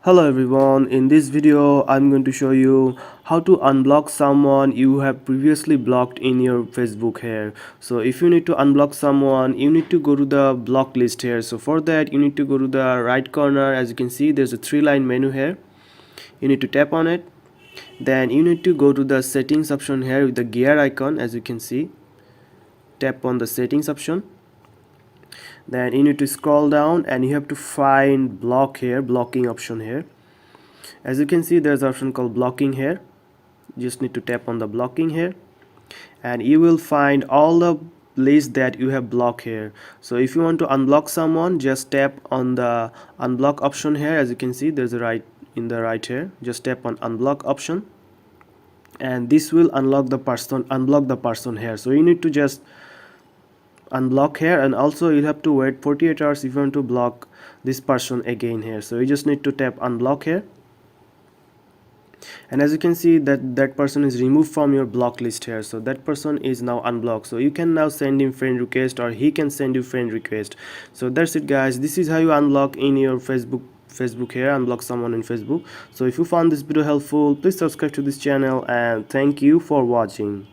Hello everyone, in this video I'm going to show you how to unblock someone you have previously blocked in your Facebook here. So if you need to unblock someone, you need to go to the block list here. So for that you need to go to the right corner. As you can see, there's a 3-line menu here. You need to tap on it. Then you need to go to the settings option here with the gear icon. As you can see, tap on the settings option. Then you need to scroll down and you have to find block here, blocking option here. As you can see, there's an option called blocking here. You just need to tap on the blocking here and you will find all the list that you have blocked here. So if you want to unblock someone, just tap on the unblock option here. As you can see, there's a right in the right here, just tap on unblock option and this will unlock the person, unblock the person here. So you need to just unblock here, and also you'll have to wait 48 hours if you want to block this person again here. So you just need to tap unblock here, and as you can see that person is removed from your block list here. So that person is now unblocked, so you can now send him friend request or he can send you friend request. So that's it guys, this is how you unlock in your Facebook here, unblock someone in Facebook. So if you found this video helpful, please subscribe to this channel and thank you for watching.